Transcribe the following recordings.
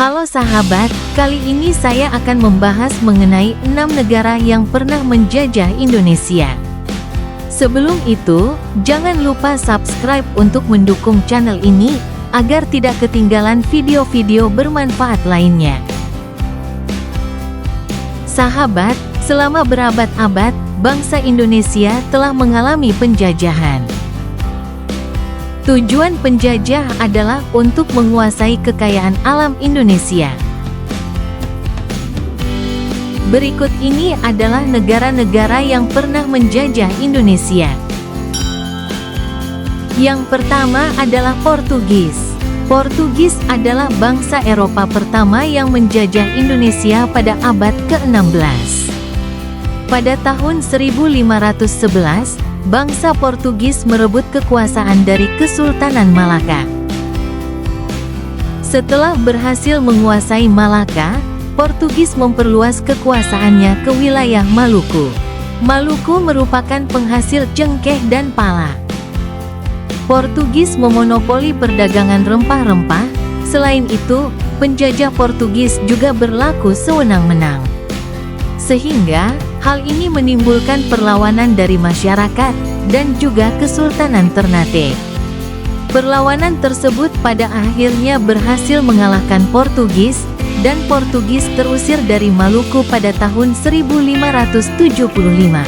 Halo sahabat, kali ini saya akan membahas mengenai 6 negara yang pernah menjajah Indonesia. Sebelum itu, jangan lupa subscribe untuk mendukung channel ini, agar tidak ketinggalan video-video bermanfaat lainnya. Sahabat, selama berabad-abad, bangsa Indonesia telah mengalami penjajahan. Tujuan penjajah adalah untuk menguasai kekayaan alam Indonesia. Berikut ini adalah negara-negara yang pernah menjajah Indonesia. Yang pertama adalah Portugis. Portugis adalah bangsa Eropa pertama yang menjajah Indonesia pada abad ke-16. Pada tahun 1511, bangsa Portugis merebut kekuasaan dari Kesultanan Malaka. Setelah berhasil menguasai Malaka, Portugis memperluas kekuasaannya ke wilayah Maluku. Maluku merupakan penghasil cengkeh dan pala. Portugis memonopoli perdagangan rempah-rempah. Selain itu, penjajah Portugis juga berlaku sewenang-wenang. Sehingga, hal ini menimbulkan perlawanan dari masyarakat, dan juga Kesultanan Ternate. Perlawanan tersebut pada akhirnya berhasil mengalahkan Portugis, dan Portugis terusir dari Maluku pada tahun 1575.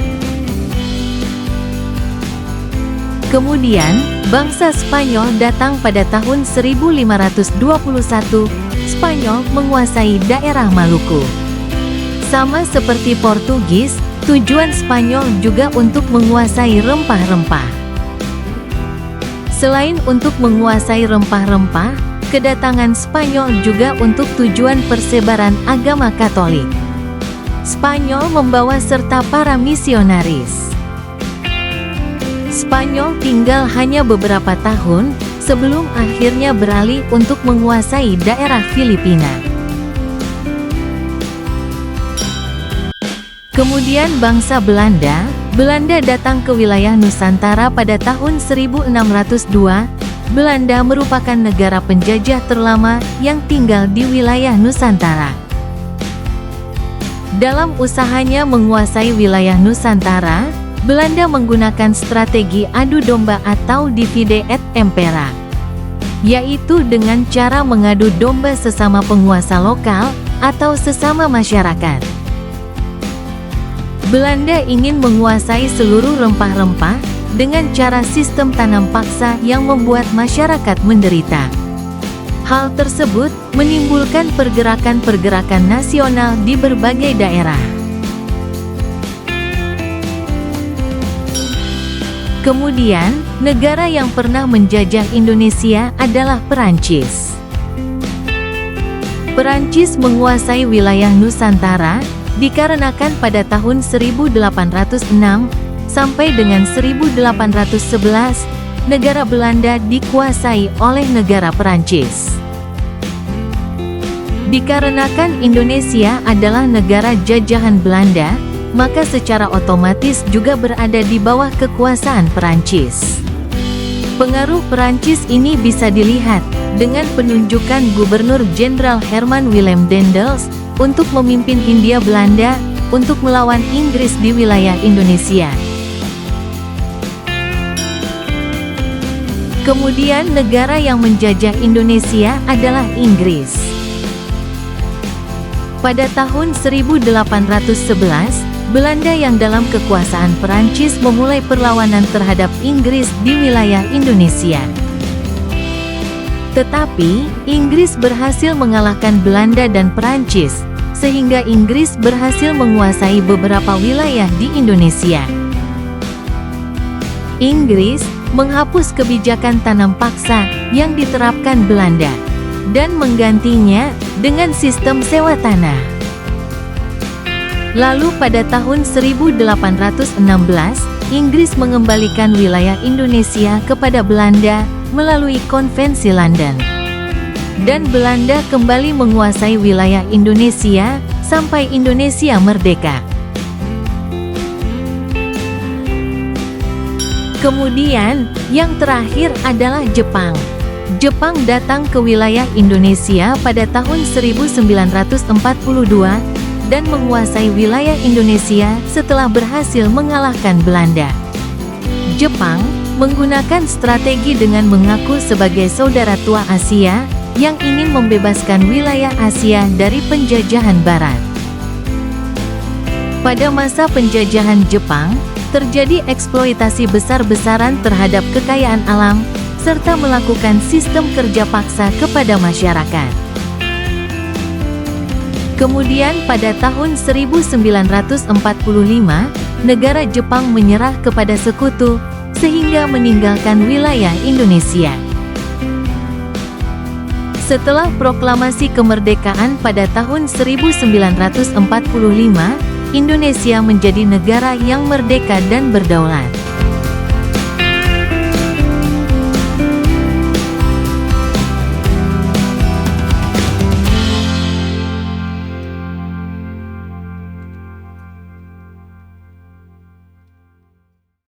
Kemudian, bangsa Spanyol datang pada tahun 1521, Spanyol menguasai daerah Maluku. Sama seperti Portugis, tujuan Spanyol juga untuk menguasai rempah-rempah. Selain untuk menguasai rempah-rempah, kedatangan Spanyol juga untuk tujuan persebaran agama Katolik. Spanyol membawa serta para misionaris. Spanyol tinggal hanya beberapa tahun, sebelum akhirnya beralih untuk menguasai daerah Filipina. Kemudian bangsa Belanda, Belanda datang ke wilayah Nusantara pada tahun 1602. Belanda merupakan negara penjajah terlama yang tinggal di wilayah Nusantara. Dalam usahanya menguasai wilayah Nusantara, Belanda menggunakan strategi adu domba atau divide et impera, yaitu dengan cara mengadu domba sesama penguasa lokal atau sesama masyarakat. Belanda ingin menguasai seluruh rempah-rempah dengan cara sistem tanam paksa yang membuat masyarakat menderita. Hal tersebut menimbulkan pergerakan-pergerakan nasional di berbagai daerah. Kemudian, negara yang pernah menjajah Indonesia adalah Perancis. Perancis menguasai wilayah Nusantara dikarenakan pada tahun 1806 sampai dengan 1811, negara Belanda dikuasai oleh negara Perancis. Dikarenakan Indonesia adalah negara jajahan Belanda, maka secara otomatis juga berada di bawah kekuasaan Perancis. Pengaruh Perancis ini bisa dilihat dengan penunjukan Gubernur Jenderal Herman Willem Daendels untuk memimpin Hindia Belanda untuk melawan Inggris di wilayah Indonesia. Kemudian negara yang menjajah Indonesia adalah Inggris. Pada tahun 1811, Belanda yang dalam kekuasaan Perancis memulai perlawanan terhadap Inggris di wilayah Indonesia. Tetapi, Inggris berhasil mengalahkan Belanda dan Perancis, sehingga Inggris berhasil menguasai beberapa wilayah di Indonesia. Inggris menghapus kebijakan tanam paksa yang diterapkan Belanda, dan menggantinya dengan sistem sewa tanah. Lalu pada tahun 1816, Inggris mengembalikan wilayah Indonesia kepada Belanda melalui Konvensi London. Dan Belanda kembali menguasai wilayah Indonesia sampai Indonesia merdeka. Kemudian, yang terakhir adalah Jepang. Jepang datang ke wilayah Indonesia pada tahun 1942 dan menguasai wilayah Indonesia setelah berhasil mengalahkan Belanda. Jepang menggunakan strategi dengan mengaku sebagai saudara tua Asia yang ingin membebaskan wilayah Asia dari penjajahan Barat. Pada masa penjajahan Jepang, terjadi eksploitasi besar-besaran terhadap kekayaan alam, serta melakukan sistem kerja paksa kepada masyarakat. Kemudian pada tahun 1945, negara Jepang menyerah kepada sekutu, sehingga meninggalkan wilayah Indonesia. Setelah proklamasi kemerdekaan pada tahun 1945, Indonesia menjadi negara yang merdeka dan berdaulat.